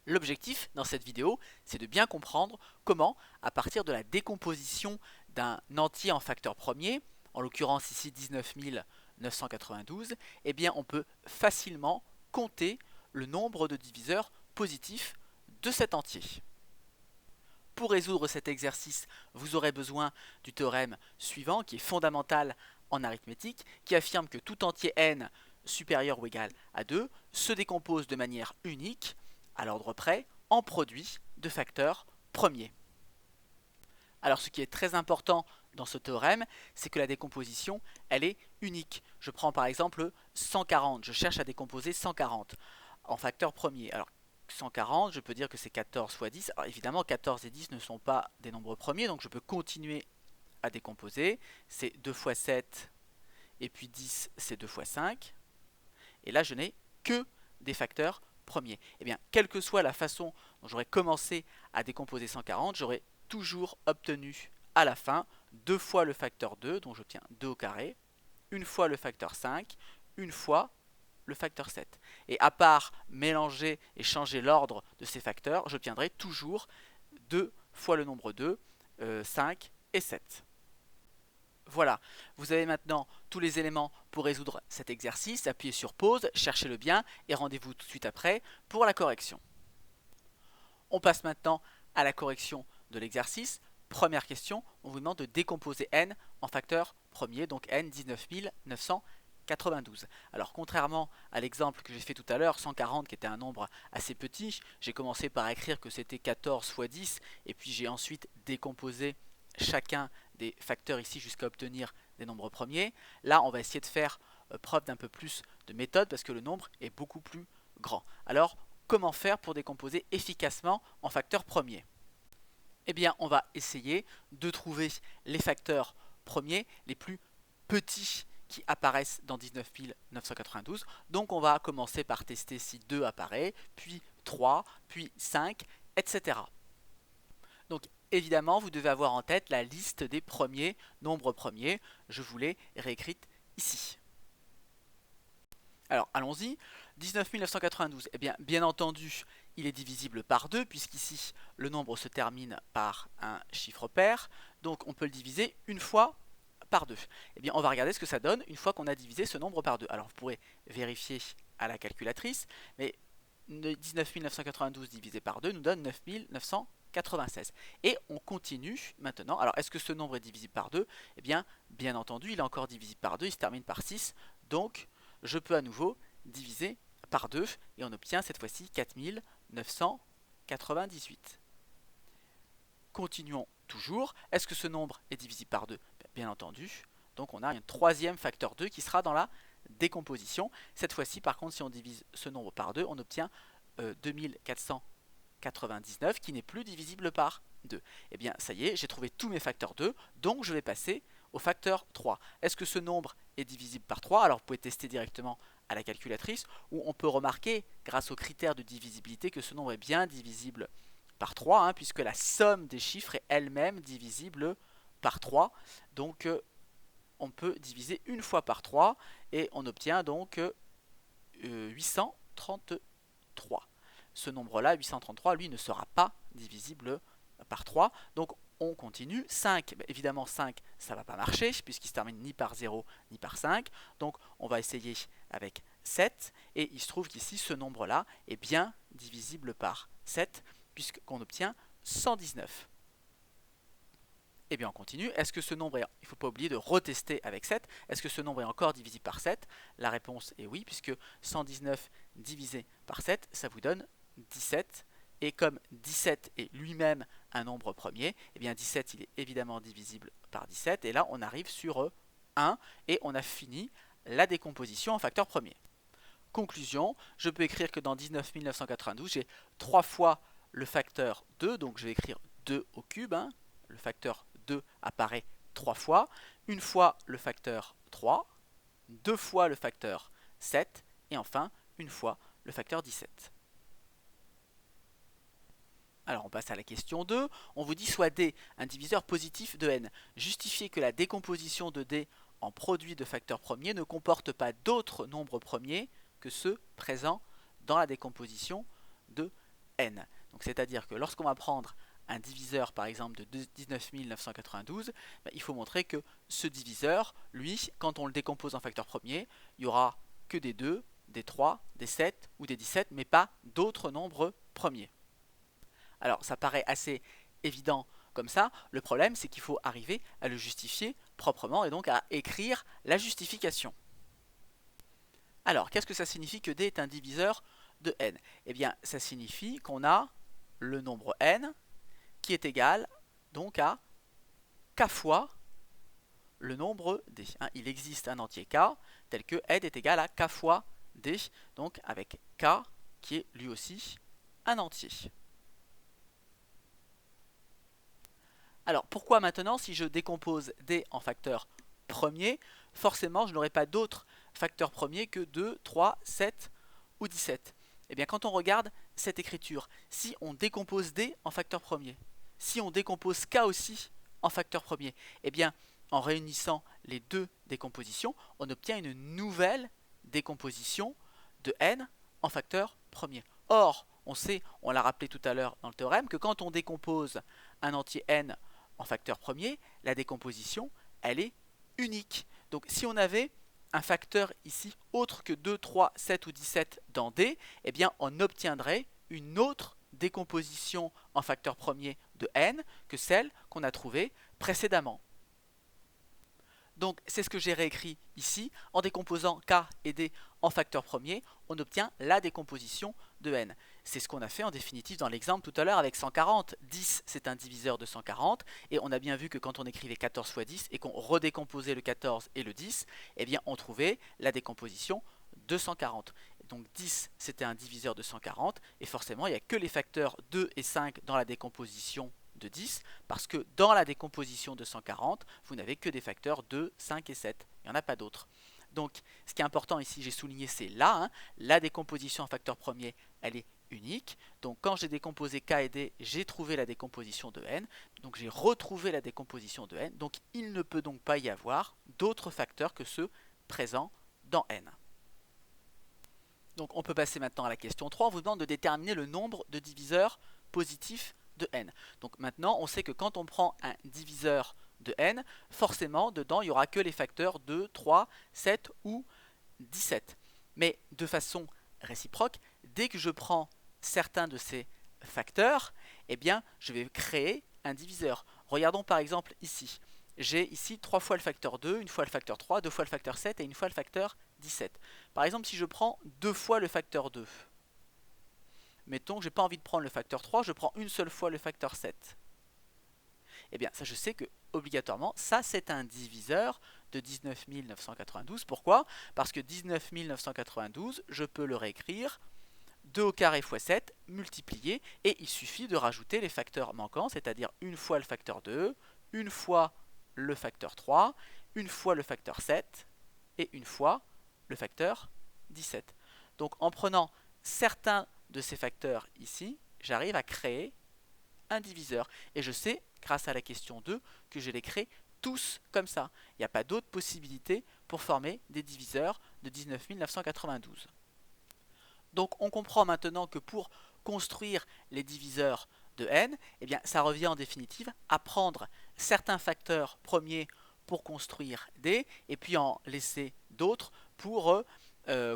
L'objectif dans cette vidéo, c'est de bien comprendre comment, à partir de la décomposition d'un entier en facteur premier, en l'occurrence ici 19 992, eh bien on peut facilement compter le nombre de diviseurs positifs de cet entier. Pour résoudre cet exercice, vous aurez besoin du théorème suivant qui est fondamental en arithmétique, qui affirme que tout entier n supérieur ou égal à 2 se décompose de manière unique, à l'ordre près, en produit de facteurs premiers. Alors ce qui est très important dans ce théorème, c'est que la décomposition, elle est unique. Je prends par exemple 140, je cherche à décomposer 140 en facteur premier. Alors 140, je peux dire que c'est 14 fois 10. Alors évidemment, 14 et 10 ne sont pas des nombres premiers, donc je peux continuer à décomposer. C'est 2 fois 7, et puis 10, c'est 2 fois 5. Et là, je n'ai que des facteurs premiers. Et bien, quelle que soit la façon dont j'aurais commencé à décomposer 140, j'aurais toujours obtenu à la fin 2 fois le facteur 2, donc j'obtiens 2 au carré, une fois le facteur 5, une fois le facteur 7. Et à part mélanger et changer l'ordre de ces facteurs, j'obtiendrai toujours 2 fois le nombre 2, 5 et 7. Voilà, vous avez maintenant tous les éléments pour résoudre cet exercice. Appuyez sur pause, cherchez-le bien et rendez-vous tout de suite après pour la correction. On passe maintenant à la correction de l'exercice. Première question, on vous demande de décomposer n en facteur premier, donc n 19 992. Alors contrairement à l'exemple que j'ai fait tout à l'heure, 140 qui était un nombre assez petit, j'ai commencé par écrire que c'était 14 fois 10 et puis j'ai ensuite décomposé chacun des facteurs ici jusqu'à obtenir des nombres premiers. Là, on va essayer de faire preuve d'un peu plus de méthode parce que le nombre est beaucoup plus grand. Alors, comment faire pour décomposer efficacement en facteurs premiers? Eh bien, on va essayer de trouver les facteurs premiers les plus petits qui apparaissent dans 19 992. Donc, on va commencer par tester si 2 apparaît, puis 3, puis 5, etc. Donc, évidemment, vous devez avoir en tête la liste des premiers nombres premiers. Je vous l'ai réécrite ici. Alors, allons-y. 19 992, eh bien entendu, il est divisible par 2, puisqu'ici, le nombre se termine par un chiffre pair. Donc, on peut le diviser une fois par 2. Eh bien, on va regarder ce que ça donne une fois qu'on a divisé ce nombre par 2. Alors, vous pourrez vérifier à la calculatrice, mais 19 992 divisé par 2 nous donne 9 996. Et on continue maintenant. Alors, est-ce que ce nombre est divisible par 2? Eh bien entendu, il est encore divisible par 2, il se termine par 6. Donc, je peux à nouveau diviser par 2 et on obtient cette fois-ci 4998. Continuons toujours. Est-ce que ce nombre est divisible par 2? Bien entendu. Donc on a un troisième facteur 2 qui sera dans la décomposition. Cette fois-ci, par contre, si on divise ce nombre par 2, on obtient 2499 qui n'est plus divisible par 2. Eh bien, ça y est, j'ai trouvé tous mes facteurs 2, donc je vais passer au facteur 3. Est-ce que ce nombre est divisible par 3? Alors vous pouvez tester directement à la calculatrice, ou on peut remarquer, grâce aux critères de divisibilité, que ce nombre est bien divisible par 3, hein, puisque la somme des chiffres est elle-même divisible par 3. Donc on peut diviser une fois par 3, et on obtient donc 833. Ce nombre-là, 833, lui, ne sera pas divisible par 3. Donc on continue. 5, évidemment 5, ça ne va pas marcher, puisqu'il se termine ni par 0 ni par 5. Donc on va essayer avec 7. Et il se trouve qu'ici, ce nombre-là est bien divisible par 7, puisqu'on obtient 119. Eh bien on continue. Est-ce que ce nombre est... Il ne faut pas oublier de retester avec 7. Est-ce que ce nombre est encore divisible par 7? La réponse est oui, puisque 119 divisé par 7, ça vous donne 17. Et comme 17 est lui-même un nombre premier, eh bien 17 il est évidemment divisible par 17. Et là on arrive sur 1 et on a fini la décomposition en facteurs premiers. Conclusion, je peux écrire que dans 19 992, j'ai 3 fois le facteur 2, donc je vais écrire 2 au cube, hein. Le facteur 2 apparaît 3 fois, une fois le facteur 3, 2 fois le facteur 7, et enfin une fois le facteur 17. Alors on passe à la question 2, on vous dit soit D un diviseur positif de n. Justifiez que la décomposition de D en produit de facteurs premiers ne comporte pas d'autres nombres premiers que ceux présents dans la décomposition de n. Donc c'est-à-dire que lorsqu'on va prendre un diviseur par exemple de 19 992, il faut montrer que ce diviseur, lui, quand on le décompose en facteur premier, il n'y aura que des 2, des 3, des 7 ou des 17, mais pas d'autres nombres premiers. Alors ça paraît assez évident comme ça, le problème c'est qu'il faut arriver à le justifier proprement et donc à écrire la justification. Alors qu'est-ce que ça signifie que D est un diviseur de n? Eh bien ça signifie qu'on a le nombre n qui est égal donc à k fois le nombre d. Il existe un entier k tel que n est égal à k fois d, donc avec k qui est lui aussi un entier. Alors pourquoi maintenant, si je décompose d en facteur premier, forcément je n'aurai pas d'autres facteurs premiers que 2, 3, 7 ou 17? Eh bien quand on regarde cette écriture, si on décompose d en facteur premier, si on décompose k aussi en facteur premier, eh bien en réunissant les deux décompositions, on obtient une nouvelle décomposition de n en facteur premier. Or, on sait, on l'a rappelé tout à l'heure dans le théorème, que quand on décompose un entier n en facteur premier, la décomposition, elle est unique. Donc si on avait un facteur ici autre que 2, 3, 7 ou 17 dans D, eh bien on obtiendrait une autre décomposition en facteur premier de n que celle qu'on a trouvée précédemment. Donc c'est ce que j'ai réécrit ici. En décomposant k et d en facteur premier, on obtient la décomposition de n. C'est ce qu'on a fait en définitive dans l'exemple tout à l'heure avec 140. 10 c'est un diviseur de 140 et on a bien vu que quand on écrivait 14 fois 10 et qu'on redécomposait le 14 et le 10, eh bien on trouvait la décomposition de 140. Donc 10 c'était un diviseur de 140 et forcément il n'y a que les facteurs 2 et 5 dans la décomposition de 10, parce que dans la décomposition de 140, vous n'avez que des facteurs 2, 5 et 7. Il n'y en a pas d'autres. Donc, ce qui est important ici, j'ai souligné, c'est là, la décomposition en facteur premier, elle est unique. Donc, quand j'ai décomposé k et d, j'ai trouvé la décomposition de n. Donc, j'ai retrouvé la décomposition de n. Donc, il ne peut donc pas y avoir d'autres facteurs que ceux présents dans n. Donc, on peut passer maintenant à la question 3. On vous demande de déterminer le nombre de diviseurs positifs de n. Donc maintenant, on sait que quand on prend un diviseur de n, forcément, dedans, il n'y aura que les facteurs 2, 3, 7 ou 17. Mais de façon réciproque, dès que je prends certains de ces facteurs, eh bien, je vais créer un diviseur. Regardons par exemple ici. J'ai ici 3 fois le facteur 2, une fois le facteur 3, 2 fois le facteur 7 et une fois le facteur 17. Par exemple, si je prends 2 fois le facteur 2, mettons que je n'ai pas envie de prendre le facteur 3, je prends une seule fois le facteur 7. Eh bien, ça je sais que, obligatoirement, ça c'est un diviseur de 19 992. Pourquoi? Parce que 19 992, je peux le réécrire 2 au carré fois 7, multiplié, et il suffit de rajouter les facteurs manquants, c'est-à-dire une fois le facteur 2, une fois le facteur 3, une fois le facteur 7, et une fois le facteur 17. Donc en prenant certains de ces facteurs ici, j'arrive à créer un diviseur. Et je sais, grâce à la question 2, que je les crée tous comme ça. Il n'y a pas d'autre possibilité pour former des diviseurs de 19 992. Donc on comprend maintenant que pour construire les diviseurs de n, eh bien, ça revient en définitive à prendre certains facteurs premiers pour construire d, et puis en laisser d'autres pour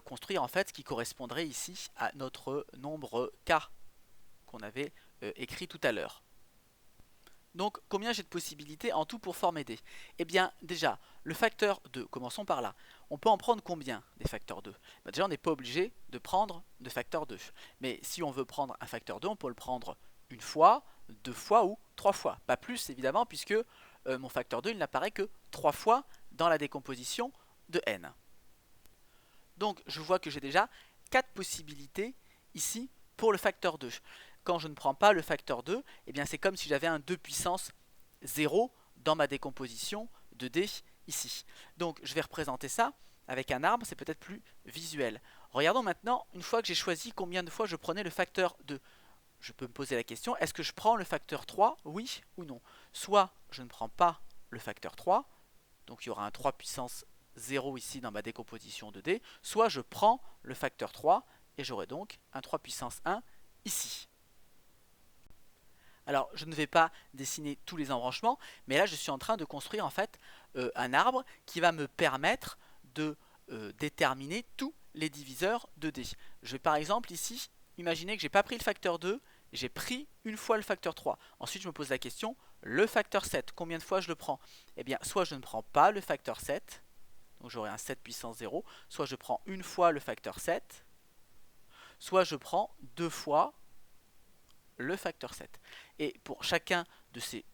construire en fait ce qui correspondrait ici à notre nombre k qu'on avait écrit tout à l'heure. Donc combien j'ai de possibilités en tout pour former d? Eh bien déjà, le facteur 2, commençons par là. On peut en prendre combien des facteurs 2? Déjà on n'est pas obligé de prendre de facteur 2. Mais si on veut prendre un facteur 2, on peut le prendre une fois, deux fois ou trois fois. Pas plus évidemment puisque mon facteur 2 il n'apparaît que 3 fois dans la décomposition de n. Donc je vois que j'ai déjà 4 possibilités ici pour le facteur 2. Quand je ne prends pas le facteur 2, eh bien c'est comme si j'avais un 2 puissance 0 dans ma décomposition de d ici. Donc je vais représenter ça avec un arbre, c'est peut-être plus visuel. Regardons maintenant, une fois que j'ai choisi combien de fois je prenais le facteur 2. Je peux me poser la question, est-ce que je prends le facteur 3, oui ou non? Soit je ne prends pas le facteur 3, donc il y aura un 3 puissance 0 ici dans ma décomposition de d, soit je prends le facteur 3 et j'aurai donc un 3 puissance 1 ici. Alors, je ne vais pas dessiner tous les embranchements, mais là, je suis en train de construire en fait un arbre qui va me permettre de déterminer tous les diviseurs de D. Je vais par exemple ici, imaginer que j'ai pas pris le facteur 2, j'ai pris une fois le facteur 3. Ensuite, je me pose la question, le facteur 7, combien de fois je le prends? Eh bien, soit je ne prends pas le facteur 7, donc j'aurai un 7 puissance 0, soit je prends une fois le facteur 7, soit je prends deux fois le facteur 7. Et pour chacun de ces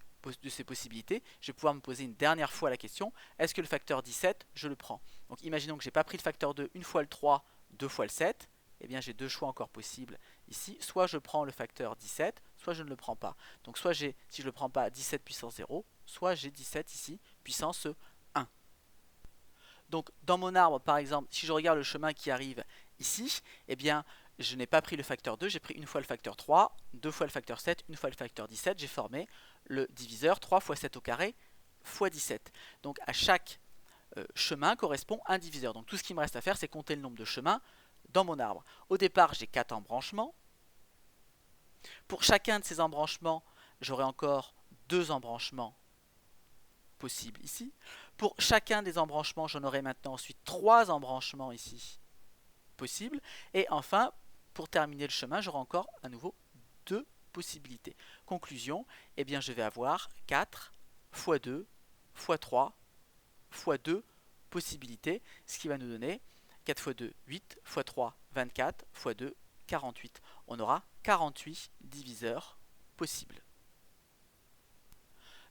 possibilités, je vais pouvoir me poser une dernière fois la question, est-ce que le facteur 17, je le prends? Donc imaginons que je n'ai pas pris le facteur 2 une fois le 3, deux fois le 7, eh bien j'ai deux choix encore possibles ici, soit je prends le facteur 17, soit je ne le prends pas. Donc soit j'ai, si je ne le prends pas, 17 puissance 0, soit j'ai 17 ici, puissance 1. Donc dans mon arbre, par exemple, si je regarde le chemin qui arrive ici, eh bien je n'ai pas pris le facteur 2, j'ai pris une fois le facteur 3, deux fois le facteur 7, une fois le facteur 17, j'ai formé le diviseur 3 fois 7 au carré fois 17. Donc à chaque chemin correspond un diviseur. Donc tout ce qui me reste à faire, c'est compter le nombre de chemins dans mon arbre. Au départ, j'ai 4 embranchements. Pour chacun de ces embranchements, j'aurai encore 2 embranchements possibles ici. Pour chacun des embranchements, j'en aurai maintenant ensuite 3 embranchements ici possibles. Et enfin, pour terminer le chemin, j'aurai encore à nouveau 2 possibilités. Conclusion, eh bien je vais avoir 4 fois 2 fois 3 fois 2 possibilités, ce qui va nous donner 4 fois 2, 8, fois 3, 24, fois 2, 48. On aura 48 diviseurs possibles.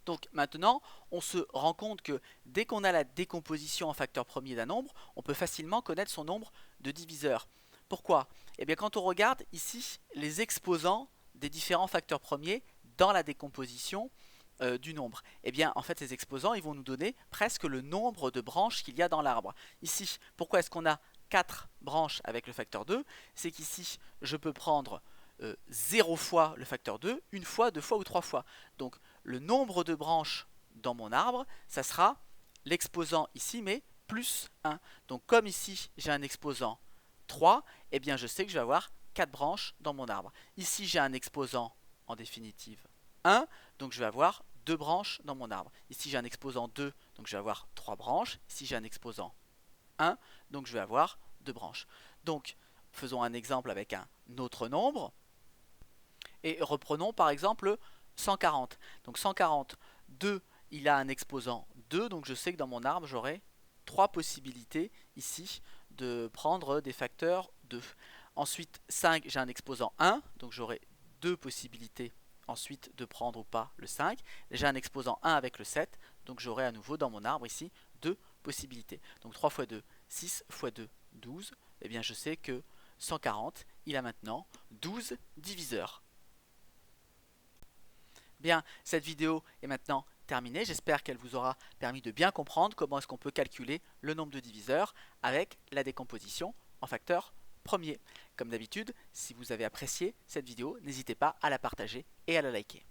Donc maintenant, on se rend compte que dès qu'on a la décomposition en facteurs premiers d'un nombre, on peut facilement connaître son nombre de diviseurs. Pourquoi? Eh bien quand on regarde ici les exposants des différents facteurs premiers dans la décomposition du nombre, eh bien en fait ces exposants ils vont nous donner presque le nombre de branches qu'il y a dans l'arbre. Ici, pourquoi est-ce qu'on a 4 branches avec le facteur 2? C'est qu'ici je peux prendre 0 fois le facteur 2, une fois, deux fois ou trois fois. Donc le nombre de branches dans mon arbre, ça sera l'exposant ici, mais plus 1. Donc comme ici j'ai un exposant 3, eh bien je sais que je vais avoir 4 branches dans mon arbre. Ici j'ai un exposant en définitive 1, donc je vais avoir 2 branches dans mon arbre. Ici j'ai un exposant 2, donc je vais avoir 3 branches. Ici j'ai un exposant 1, donc je vais avoir 2 branches. Donc faisons un exemple avec un autre nombre. Et reprenons par exemple 140. Donc 140, 2, il a un exposant 2, donc je sais que dans mon arbre j'aurai 3 possibilités ici de prendre des facteurs 2. Ensuite 5, j'ai un exposant 1, donc j'aurai 2 possibilités ensuite de prendre ou pas le 5. J'ai un exposant 1 avec le 7, donc j'aurai à nouveau dans mon arbre ici 2 possibilités. Donc 3 fois 2, 6 fois 2, 12. Et bien je sais que 140, il a maintenant 12 diviseurs. Bien, cette vidéo est maintenant terminée. J'espère qu'elle vous aura permis de bien comprendre comment est-ce qu'on peut calculer le nombre de diviseurs avec la décomposition en facteurs premiers. Comme d'habitude, si vous avez apprécié cette vidéo, n'hésitez pas à la partager et à la liker.